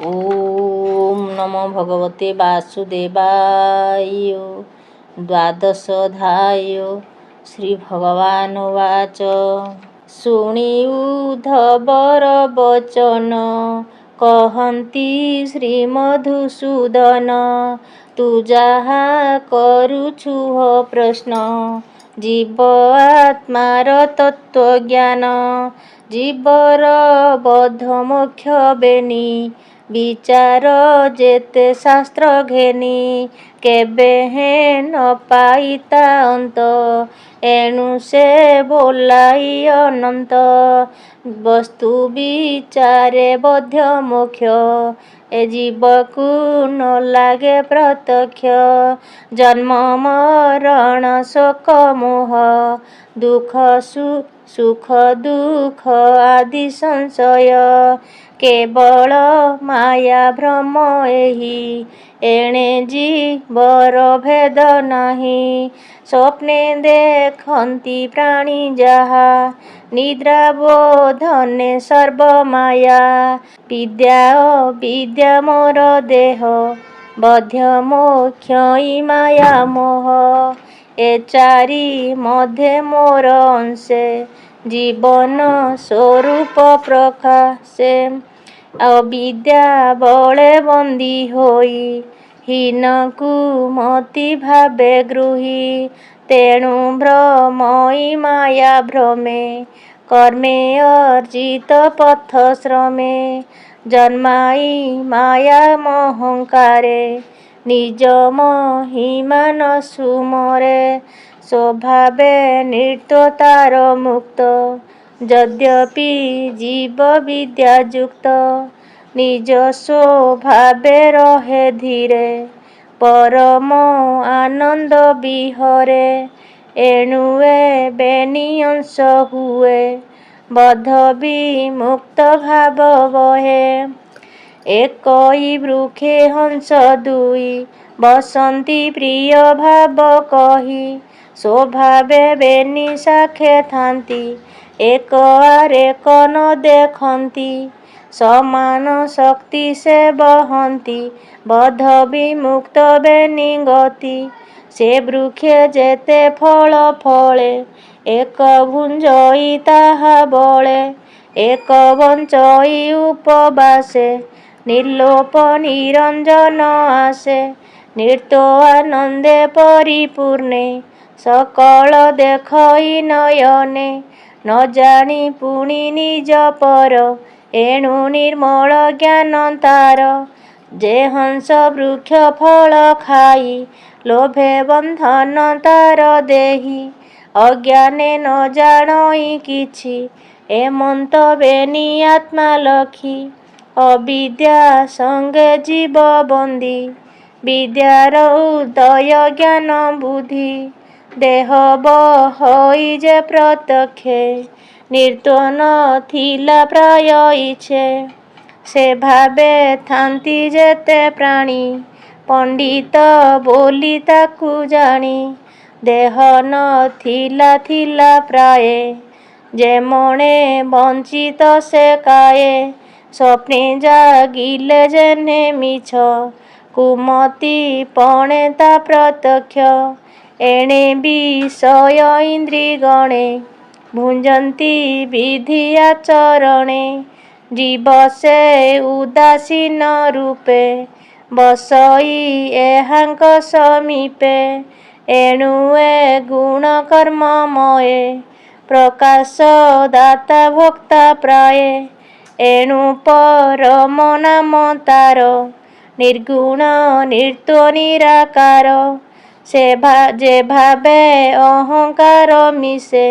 ओम नमो भगवते वासुदेवाय। द्वादशोऽध्याय। श्रीभगवानुवाच शुणी उद्धवर वचन कहन्ति श्रीमधुसूदन तू ଯାହା କରୁଛୁ ପ୍ରଶ୍ନ जीव आत्मार तत्वज्ञान जीवर बद्ध मोक्ष बेनी विचार जेते शास्त्र घेनी केबे हे न पाइता अंत एणु से बोलाई अनंत वस्तु विचारे बद्ध मोक्ष ए जीवकु न लागे प्रत्यक्ष जन्म मरण शोक मोह दुख सुख दुख आदि संशय केवल माया भ्रम एहि एणे जीवर भेद नाही स्वप्ने देखन्ति प्राणी जाहा निद्रा बोधने सर्व माया विद्या अविद्या मोर देह बध्य मोक्ष माया मोह ए चारि मध्ये मोर अंशे जीवन स्वरूप प्रकाशे अविद्या बले बंदी होई हीनकु मति भावे गृही तेणु भ्रमई माया भ्रमे कर्मे अर्जित पथ श्रमे जन्माई माया मोहंकारे निज महिमा न सुमरे स्वभावे निर्दोतार मुक्त यद्यपि जीव विद्या युक्त निज स्वभावे रहे धीरे परम आनंद विहरे एणु बेनी अंश हुए बद्ध विमुक्त भाव बहे एकई वृक्षे हंस दुई बसंती प्रिय भाव कही स्वभावे बेनी शाखे थांती एक आरेक न देखंती समान शक्ति से बहंती बद्ध विमुक्त बेनी गति से वृक्ष जेते फल फले एक भुंजई ताहा बले एक बंचई उपवासे निर्लोप निरंजन आसे नृत्य आनंदे परिपूर्णे सकल देखई नयने न जानी पुणी निज पर एणु निर्मल ज्ञान तार जे हंस वृक्ष फल खाई लोभे बंधन तार देही अज्ञाने न जाणई किछि एमंत बेनी आत्मा लखी अविद्या संगे जीव बंदी विद्यार उदय ज्ञान बुद्धि देह बहई जे प्रत्यक्षे निर्द्वन थिला प्राय इच्छे से भावे थांती जेते प्राणी पंडित बोली ताकू जानी देह न थिला प्राय जे मणे वंचित से काये स्वप्ने जागिले जेने मिछ कुमति पणे ता प्रत्यक्ष एणे विषय इंद्री गणे भुंजंती विधि आचरणे जीव से उदासीन रूपे बसई एहांक समीपे एणु ए गुण कर्ममये प्रकाश दाता भक्ता प्राय एणु परम नाम तार निर्गुण निर्त्व निराकार से जे भावे अहंकार मिशे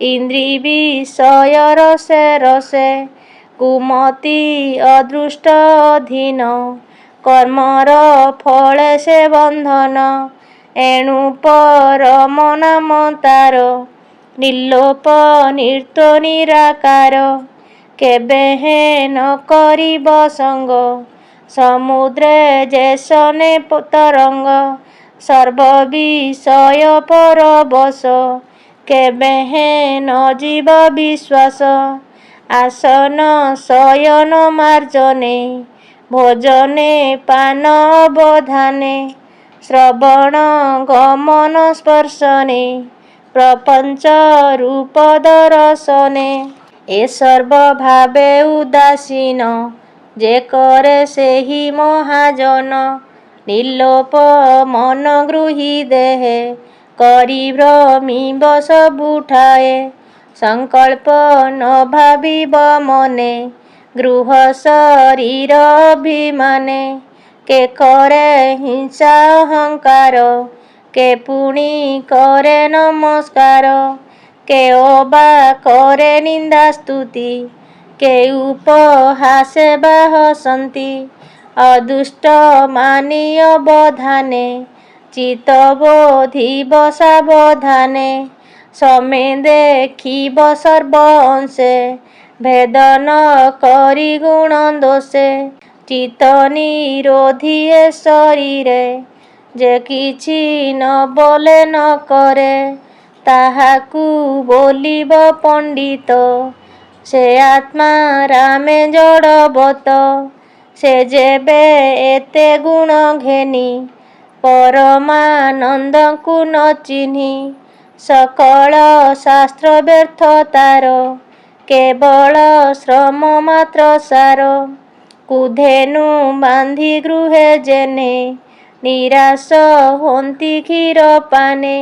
इंद्री विषय रसे रसे कुमति अदृष्ट अधीन कर्मर फले से बंधन एणु परम नाम तार निर्लोप निर्त्व निराकार केबे हे न करिब संग समुद्रे जैसने तरंग सर्व विषय परवश केबे हे न जीव विश्वास आसन शयन मार्जने भोजने पान अवधाने श्रवण गमन स्पर्शने प्रपंच रूप दर्शने ए सर्व भावे उदासीन जे करे सेहि महाजन निर्लोप मन गृही देहे करी भ्रमिब सबुठाए संकल्प न भाविब मने गृह शरीर अभिमाने के करे हिंसा अहंकार के पुणी करे नमस्कार के अबा करे निंदा स्तुति के उपहासे वा हसन्ति अदुष्ट मानि अवधाने चित्त बोधिब सावधाने समे देखिब सर्व अंशे भेद न करी गुण दोषे चित्त निरोधी ए शरीरे जे किछि न बोले न करे ताहाकू बोलिब पंडित से आत्मा रामे जड़बत से जेबे एते गुण घेनी परमानंदकू न चिन्ही सकल शास्त्र व्यर्थ तार केवल श्रम मात्र सार कुधेनु बांधी गृहे जेने निराश होंती क्षीर पाने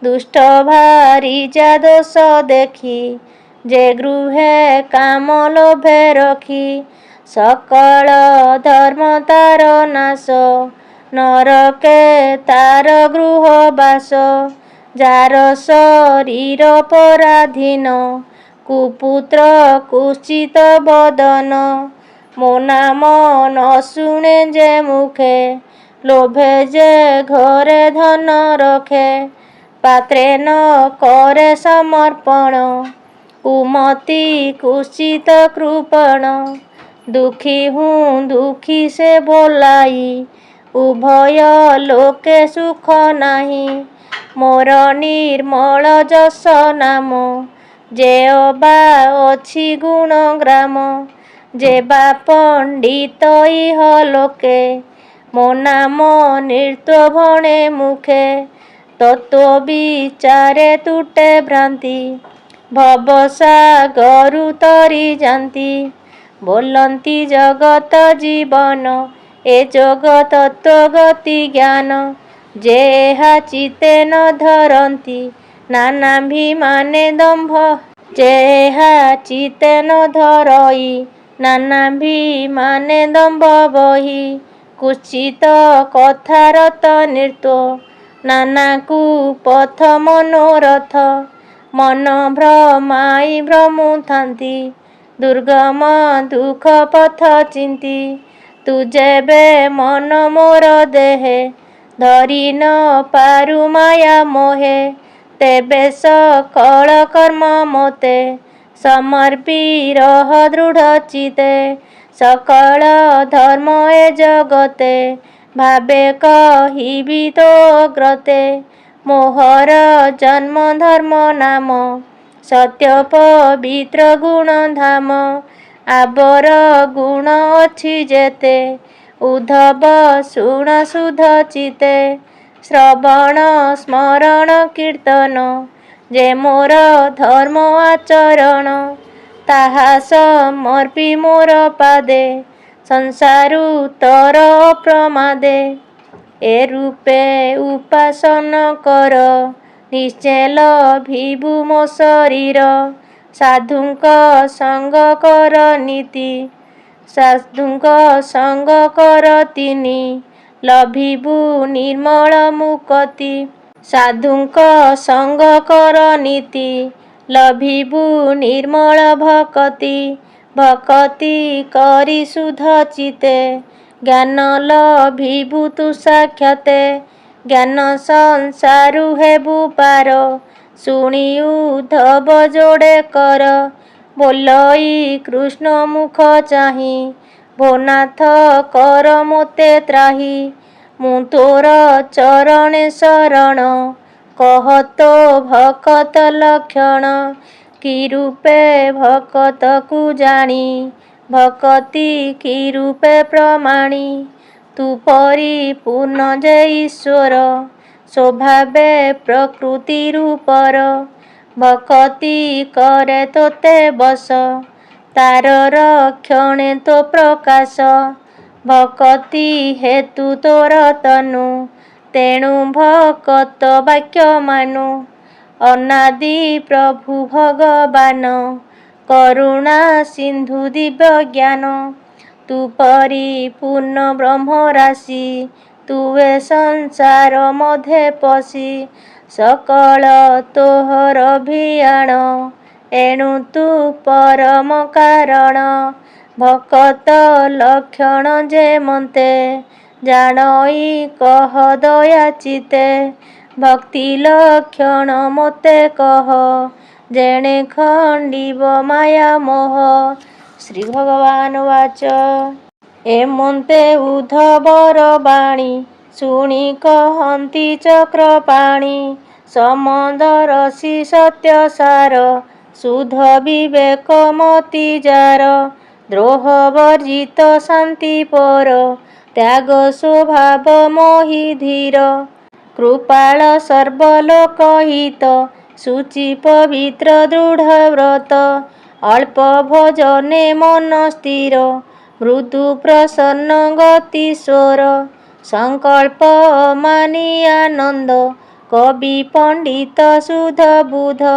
दुष्ट भारी जा दोष देखी जे गृहे काम लोभे रखी सकल धर्म तार नाश नरके तार गृह बास जार शरीर पराधीन कुपुत्र कुचित बदन मो नाम न शुणे जे मुखे लोभे जे घरे धन रखे पात्रे न करे समर्पण कुमति कुचित कृपण दुखी हूँ दुखी से भोलाई उभय लोके सुख नाही मोर निर्मल जस नाम जे अबा अछि गुण ग्राम जे बा पंडित इह लोके मो नाम नृत्य भणे मुखे तत्व विचारे तुटे भ्रांति भवसागरु तरी जाती बोलती जगत जीवन ए जगत तत्व गति ज्ञान जे चिते न धरती नानाभिमाने दम्भ जे चिते न धरई नानाभिमाने दम्भ बही कुचित कथारत नृत्य नाना कुपथ मनोरथ मन भ्रमाई भ्रमुथांती दुर्गम दुख पथ चिंती तू जेबे मन मोर देहे धरी न पारु माया मोहे तेबे सकल कर्म मोते समर्पी रह दृढ़ चिते सकल धर्म ए जगते भावे कहिबी तो ग्रते मोहर जन्म धर्म नाम सत्य पवित्र गुण धाम आबर गुण अछि जेते उद्धव शुण सुध चिते श्रवण स्मरण कीर्तन जे मोर धर्म आचरण ताहा समर्पी मोर पादे संसारु तर प्रमादे ए रूपे उपासन कर निश्चल भिभु मो शरीर साधुंक संग कर नीति साधुंक संग कर तिनी लभिबु निर्मल मुक्ति साधुंक संग कर नीति लभिबु निर्मल भक्ति भक्ति करी सुध चिते ज्ञान लभिबु तु साक्षाते ज्ञान संसारु हेबु पार शुणी उद्धव जोड़े कर बोलई कृष्ण मुख चाही भोनाथ कर मोते त्राही मु तोर चरणे शरण कहतो भकत लक्षण कि रूपे भकत को जानी ଭକତି କି ରୂପେ ପ୍ରମାଣୀ ତୁ ପରିପୂର୍ଣ୍ଣ ଯେ ଈଶ୍ୱର ସ୍ୱଭାବେ ପ୍ରକୃତି ରୂପର ଭକତି କରେ ତୋତେ ବଶ ତାର ରକ୍ଷଣେ ତୋ ପ୍ରକାଶ ଭକତି ହେତୁ ତୋର ତନୁ ତେଣୁ ଭକତ ବାକ୍ୟ ମାନୁ ଅନାଦି ପ୍ରଭୁ ଭଗବାନ କରୁଣା ସିନ୍ଧୁ ଦିବ୍ୟ ଜ୍ଞାନ ତୁ ପରିପୂର୍ଣ୍ଣ ବ୍ରହ୍ମ ରାଶି ତୁ ଏ ସଂସାର ମଧ୍ୟେ ପଶି ସକଳ ତୋହର ଭିଆଣ ଏଣୁ ତୁ ପରମ କାରଣ ଭକତ ଲକ୍ଷଣ ଯେ ମନ୍ତେ ଜାଣଇ କହ ଦୟା ଚିତେ ଭକ୍ତି ଲକ୍ଷଣ ମୋତେ କହ ଯେଣେ ଖଣ୍ଡିବ ମାୟା ମୋହ। ଶ୍ରୀ ଭଗବାନ ବାଚ ଏମନ୍ତେ ଉଦ୍ଧବର ବାଣୀ ଶୁଣି କହନ୍ତି ଚକ୍ରପାଣି ସମଦର୍ଶୀ ସତ୍ୟ ସାର ଶୁଦ୍ଧ ବିବେକ ମତି ଯାର ଦ୍ରୋହ ବର୍ଜିତ ଶାନ୍ତି ପର ତ୍ୟାଗ ସ୍ୱଭାବ ମୋହି ଧୀର କୃପାଳ ସର୍ବଲୋକ ହିତ ସୂଚି ପବିତ୍ର ଦୃଢ଼ ବ୍ରତ ଅଳ୍ପ ଭଜନେ ମନ ସ୍ଥିର ମୃଦୁ ପ୍ରସନ୍ନ ଗତି ସ୍ୱର ସଂକଳ୍ପ ମାନି ଆନନ୍ଦ କବି ପଣ୍ଡିତ ସୁଧ ବୁଧ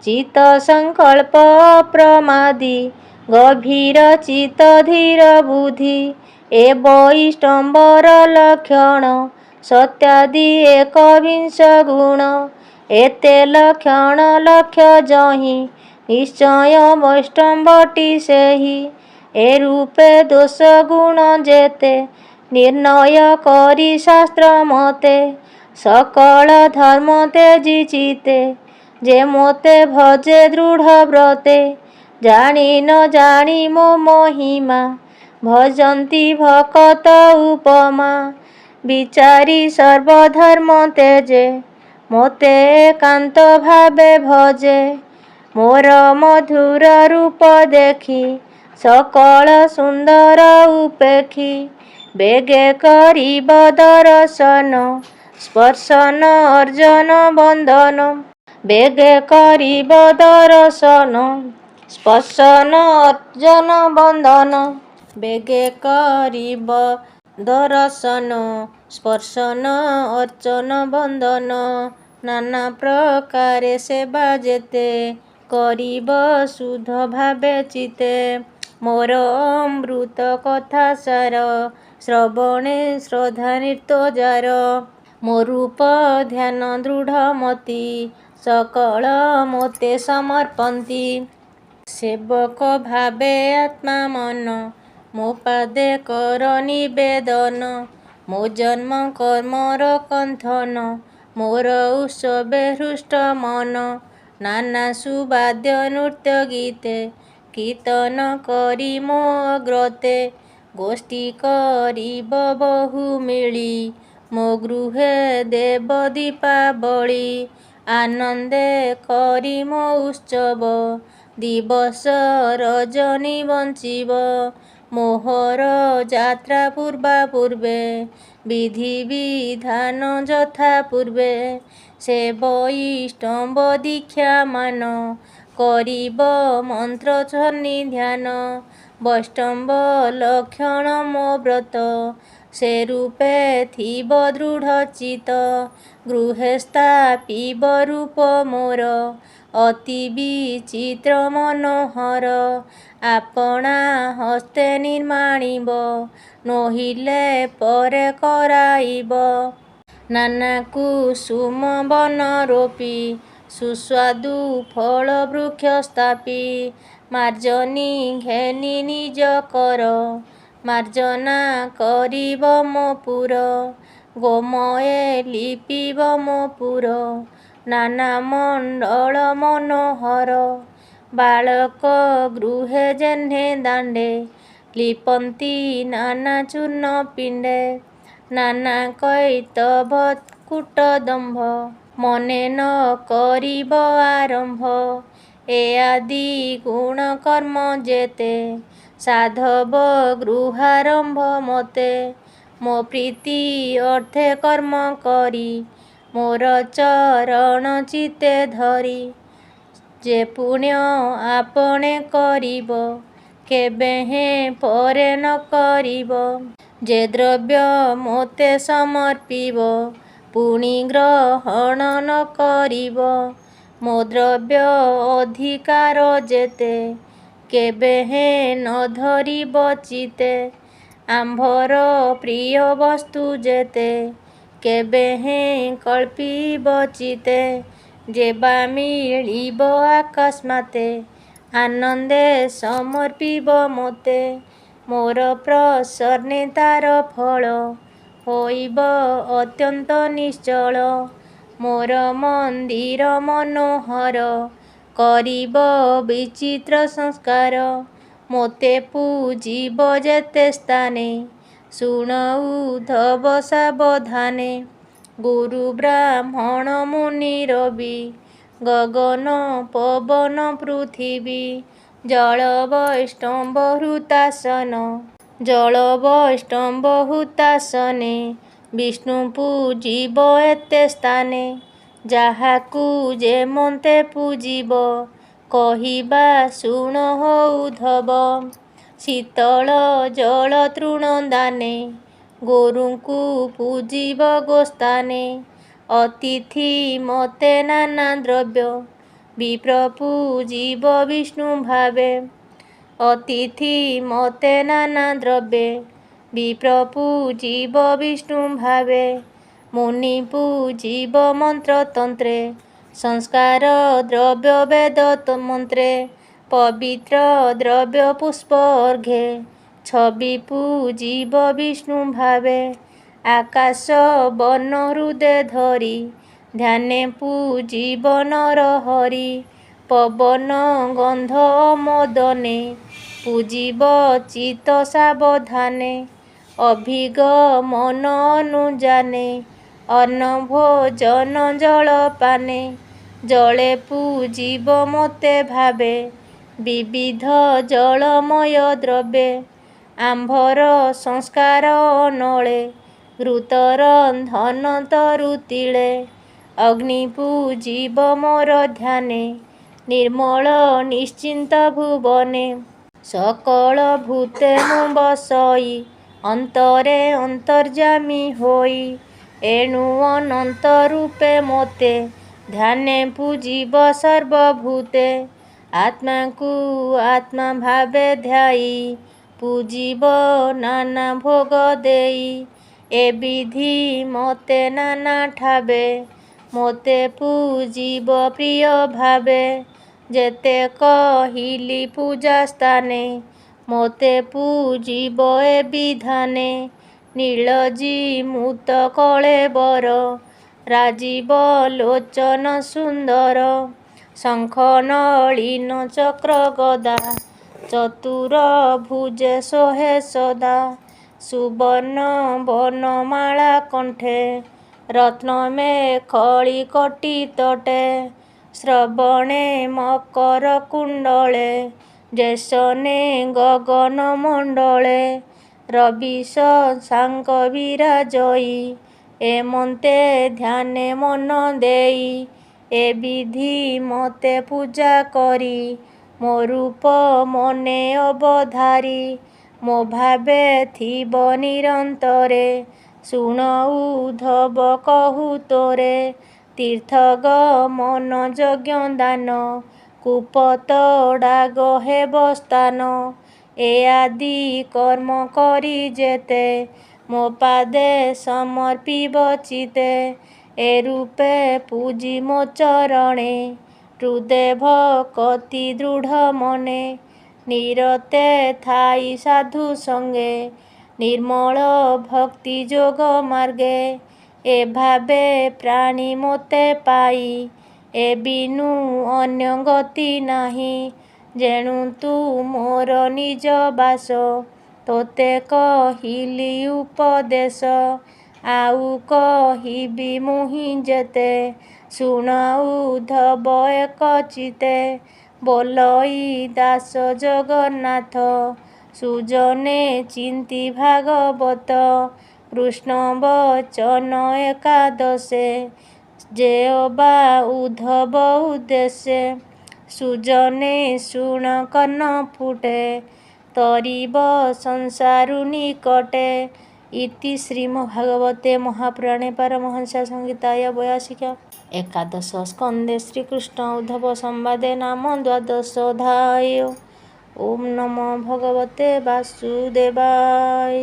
ଚିତ ସଂକଳ୍ପ ଅପ୍ରମାଦି ଗଭୀର ଚିତ ଧୀର ବୁଦ୍ଧି ଏ ବୈଷ୍ଣବର ଲକ୍ଷଣ ସତ୍ୟାଦି ଏକବିଂଶ ଗୁଣ ଏତେ ଲକ୍ଷଣ ଲକ୍ଷ ଯହିଁ ନିଶ୍ଚୟ ବୈଷ୍ଣବଟି ସେହି ଏ ରୂପେ ଦୋଷ ଗୁଣ ଯେତେ ନିର୍ଣ୍ଣୟ କରି ଶାସ୍ତ୍ର ମତେ ସକଳ ଧର୍ମ ତେଜି ଚିତେ ଯେ ମୋତେ ଭଜେ ଦୃଢ଼ ବ୍ରତେ ଜାଣି ନ ଜାଣି ମୋ ମହିମା ଭଜନ୍ତି ଭକତ ଉପମା ବିଚାରି ସର୍ବଧର୍ମ ତେଜେ ମୋତେ ଏକାନ୍ତ ଭାବେ ଭଜେ ମୋର ମଧୁର ରୂପ ଦେଖି ସକଳ ସୁନ୍ଦର ଉପେକ୍ଷୀ ବେଗେ କରିବ ଦର୍ଶନ ସ୍ପର୍ଶନ ଅର୍ଜନ ବନ୍ଦନ ବେଗେ କରିବ ଦର୍ଶନ ସ୍ପର୍ଶନ ଅର୍ଜନ ବନ୍ଦନ ବେଗେ କରିବ ଦର୍ଶନ ସ୍ପର୍ଶନ ଅର୍ଚନ ବନ୍ଦନ ନାନା ପ୍ରକାରେ ସେବା ଯେତେ କରିବ ଶୁଦ୍ଧ ଭାବେ ଚିତେ ମୋର ଅମୃତ କଥା ସାର ଶ୍ରବଣେ ଶ୍ରଦ୍ଧା ନିତ୍ୟ ଯାର ମୋ ରୂପ ଧ୍ୟାନ ଦୃଢ଼ ମତି ସକଳ ମୋତେ ସମର୍ପନ୍ତି ସେବକ ଭାବେ ଆତ୍ମା ମନ ମୋ ପାଦେ କର ନିବେଦନ ମୋ ଜନ୍ମ କର୍ମର କନ୍ଥନ ମୋର ଉତ୍ସବେ ହୃଷ୍ଟ ମନ ନାନା ସୁବାଦ୍ୟ ନୃତ୍ୟ ଗୀତେ କୀର୍ତ୍ତନ କରି ମୋ ଅଗ୍ରତେ ଗୋଷ୍ଠୀ କରିବ ବହୁ ମିଳି ମୋ ଗୃହେ ଦେବ ଦୀପାବଳି ଆନନ୍ଦେ କରି ମୋ ଉତ୍ସବ ଦିବସ ରଜନୀ ବଞ୍ଚିବ ମୋହର ଯାତ୍ରା ପୂର୍ବା ପୂର୍ବେ ବିଧି ବିଧାନ ଯଥା ପୂର୍ବେ ସେ ବୈଷ୍ଣବ ଦୀକ୍ଷା ମାନ କରିବ ମନ୍ତ୍ର ସନ୍ନିଧ୍ୟାନ ବୈଷ୍ଣବ ଲକ୍ଷଣ ମୋ ବ୍ରତ ସେ ରୂପେ ଥିବ ଦୃଢ଼ ଚିତ ଗୃହେ ସ୍ଥାପିବ ରୂପ ମୋର ଅତି ବିଚିତ୍ର ମନୋହର ଆପଣା ହସ୍ତେ ନିର୍ମାଣିବ ନୋହିଲେ ପରେ କରାଇବ ନାନା କୁସୁମ ବନ ରୋପି ସୁସ୍ୱାଦୁ ଫଳ ବୃକ୍ଷ ସ୍ଥାପି ମାର୍ଜନୀ ଘେନି ନିଜ କର ମାର୍ଜନା କରିବ ମୋ ପୁର ଗୋମୟେ ଲିପିବ ମୋ ପୁର ନାନା ମଣ୍ଡଳ ମନୋହର ବାଳକ ଗୃହେ ଯେହ୍ନେ ଦାଣ୍ଡେ ଲିପନ୍ତି ନାନା ଚୂର୍ଣ୍ଣ ପିଣ୍ଡେ ନାନା କୈତବ କୂଟ ଦମ୍ଭ ମନେ ନ କରିବ ଆରମ୍ଭ ଏ ଆଦି ଗୁଣ କର୍ମ ଯେତେ ସାଧବ ଗୃହାରମ୍ଭ ମୋତେ ମୋ ପ୍ରୀତି ଅର୍ଥେ କର୍ମ କରି ମୋର ଚରଣ ଚିତେ ଧରି। ଯେ ପୁଣ୍ୟ ଆପଣେ କରିବ କେବେ ହେଁ ପରେ ନ କରିବ। ଯେ ଦ୍ରବ୍ୟ ମୋତେ ସମର୍ପିବ ପୁଣି ଗ୍ରହଣ ନ କରିବ। ମୋ ଦ୍ରବ୍ୟ ଅଧିକାର ଯେତେ କେବେ ହେଁ ନ ଧରିବ ଚିତେ। ଆମ୍ଭର ପ୍ରିୟ ବସ୍ତୁ ଯେତେ କେବେ ହେଁ କଳ୍ପିବ ଚିତେ। ଯେ ବା ମିଳିବ ଅକସ୍ମାତେ ଆନନ୍ଦେ ସମର୍ପିବ ମୋତେ। ମୋର ପ୍ରସନ୍ନେ ତାର ଫଳ ହୋଇବ ଅତ୍ୟନ୍ତ ନିଶ୍ଚଳ। ମୋର ମନ୍ଦିର ମନୋହର କରିବ ବିଚିତ୍ର ସଂସ୍କାର। ମୋତେ ପୂଜିବ ଯେତେ ସ୍ଥାନେ ଶୁଣ ଉଦ୍ଧବ ସାବଧାନେ। ଗୁରୁ ବ୍ରାହ୍ମଣ ମୁନି ରବି ଗଗନ ପବନ ପୃଥିବୀ ଜଳ ବୈଷ୍ଣବ ହୃତାସନ। ଜଳ ବୈଷ୍ଣବ ହୁତାସନେ ବିଷ୍ଣୁ ପୂଜିବ ଏତେ ସ୍ଥାନେ। ଯାହାକୁ ଯେମନ୍ତେ ପୂଜିବ କହିବା ଶୁଣ ହୋ ଉଦ୍ଧବ। ଶୀତଳ ଜଳ ତୃଣ ଦାନେ ଗୁରୁଙ୍କୁ ପୂଜିବ ଗୋସ୍ଥାନେ। ଅତିଥି ମୋତେ ନାନା ଦ୍ରବ୍ୟ ବିପ୍ର ପୂଜିବ ବିଷ୍ଣୁ ଭାବେ। ଅତିଥି ମୋତେ ନାନା ଦ୍ରବ୍ୟେ ବିପ୍ର ପୂଜିବ ବିଷ୍ଣୁ ଭାବେ। ମୁନି ପୂଜିବ ମନ୍ତ୍ର ତନ୍ତ୍ରେ ସଂସ୍କାର ଦ୍ରବ୍ୟ ବେଦ ମନ୍ତ୍ରେ। ପବିତ୍ର ଦ୍ରବ୍ୟ ପୁଷ୍ପ ଅର୍ଘ୍ୟେ ଛବି ପୂଜିବ ବିଷ୍ଣୁ ଭାବେ। ଆକାଶ ବନ ହୃଦେ ଧରି ଧ୍ୟାନେ ପୂଜିବ ନର ହରି। ପବନ ଗନ୍ଧ ମଦନେ ପୂଜିବ ଚିତ୍ତ ସାବଧାନେ। ଅଭିଗ ମନ ଅନୁଯାନେ ଅନ୍ନ ଭୋଜନ ଜଳପାନେ। ଜଳେ ପୂଜିବ ମୋତେ ଭାବେ ବିବିଧ ଜଳମୟ ଦ୍ରବ୍ୟେ। ଆମ୍ଭର ସଂସ୍କାର ଅନଳେ ଘୃତ ରନ୍ଧନ ତରୁ ତିଳେ। ଅଗ୍ନି ପୂଜିବ ମୋର ଧ୍ୟାନେ ନିର୍ମଳ ନିଶ୍ଚିନ୍ତ ଭୁବନେ। ସକଳ ଭୂତେ ମୁଁ ବସଇ ଅନ୍ତରେ ଅନ୍ତର୍ଯ୍ୟାମୀ ହୋଇ। ଏଣୁ ଅନନ୍ତ ରୂପେ ମୋତେ ଧ୍ୟାନେ ପୂଜିବ ସର୍ବଭୂତେ। ଆତ୍ମାକୁ ଆତ୍ମା ଭାବେ ଧ୍ୟାଇ ପୂଜିବ ନାନା ଭୋଗ ଦେଇ। ଏ ବିଧି ମୋତେ ନାନା ଠାବେ ମୋତେ ପୂଜିବ ପ୍ରିୟ ଭାବେ। ଯେତେ କହିଲି ପୂଜା ସ୍ଥାନେ ମୋତେ ପୂଜିବ ଏ ବିଧାନେ। ନୀଳଜୀ ମୁତ କଳେବର ରାଜୀବ ଲୋଚନ ସୁନ୍ଦର। ଶଙ୍ଖ ନଳିନ ଚକ୍ର ଗଦା ଚତୁର ଭୁଜେ ଶୋହେ ସଦା। ସୁବର୍ଣ୍ଣ ବନମାଳା କଣ୍ଠେ ରତ୍ନ ମେଖଳି କଟି ତଟେ। ଶ୍ରବଣେ ମକର କୁଣ୍ଡଳେ ଯେସନେ ଗଗନ ମଣ୍ଡଳେ। ରବି ଶଶାଙ୍କ ବିରାଜଇ ଏମନ୍ତେ ଧ୍ୟାନେ ମନ ଦେଇ। ଏ ବିଧି ମୋତେ ପୂଜା କରି ମୋ ରୂପ ମନେ ଅବଧାରି। ମୋ ଭାବେ ଥିବ ନିରନ୍ତରେ ଶୁଣ ଉଦ୍ଧବ କହୁ ତୋରେ। ତୀର୍ଥ ଗମନ ଯଜ୍ଞ ଦାନ କୂପ ତଡ଼ାଗ ହେବ ସ୍ଥାନ। ଏ ଆଦି କର୍ମ କରି ଯେତେ ମୋ ପାଦେ ସମର୍ପିବ ଚିତେ। ଏ ରୂପେ ପୂଜି ମୋ ଚରଣେ ହୃଦେ ଭକତି ଦୃଢ଼ ମନେ। ନିରତେ ଥାଇ ସାଧୁ ସଙ୍ଗେ ନିର୍ମଳ ଭକ୍ତି ଯୋଗ ମାର୍ଗେ। ଏ ଭାବେ ପ୍ରାଣୀ ମୋତେ ପାଇ ଏ ବିନୁ ଅନ୍ୟ ଗତି ନାହିଁ। ଯେଣୁ ତୁ ମୋର ନିଜ ବାସ ତୋତେ କହିଲି ଉପଦେଶ। ଆଉ କହିବି ମୁହିଁ ଯେତେ ଶୁଣ ଉଦ୍ଧବ ଏକ ଚିତେ। ବୋଲଇ ଦାସ ଜଗନ୍ନାଥ सुजने चिन्ति भागवत कृष्ण वचन एकादशे जेय बा उद्धव उद्देश्ये सुजने शुण कर्ण फुटे तरिब संसारु निकटे इति श्रीमद्भागवते महापुराणे पारमहंस्या संहिताय 82 एकादश स्कंदे श्रीकृष्ण उद्धव संवादे नाम द्वादशोऽध्याय। ओम नमो भगवते वासुदेवाय।